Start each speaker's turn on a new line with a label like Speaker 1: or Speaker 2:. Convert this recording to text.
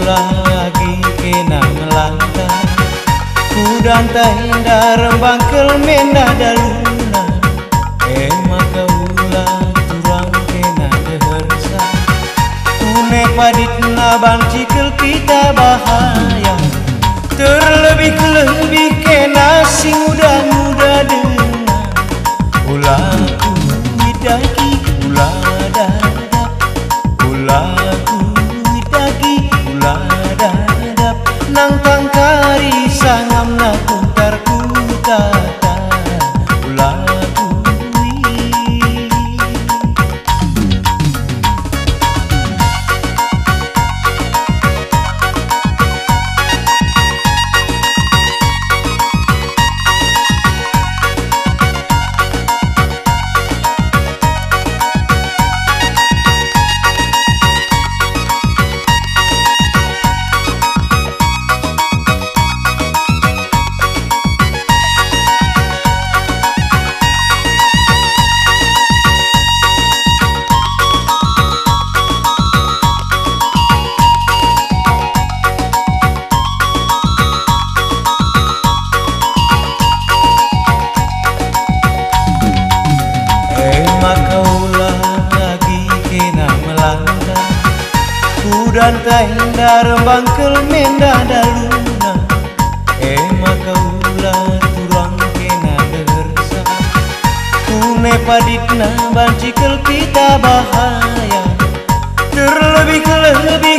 Speaker 1: lagi kena melanda kudan tahindar bangkel menda daluna maka ulah turang kena dehersa kune paditna bancikel kita bahaya terlebih-lebih kena si muda-muda dengan ulah kuidaki ulah dadap ulah kuidaki ulah dadap nang tangkari sangam na kuntar kutata ulah kui. Kudan tahindar bangkel menda daluna maka ulah turang kena dersa kune paditna bancikel kita bahaya terlebih-lebih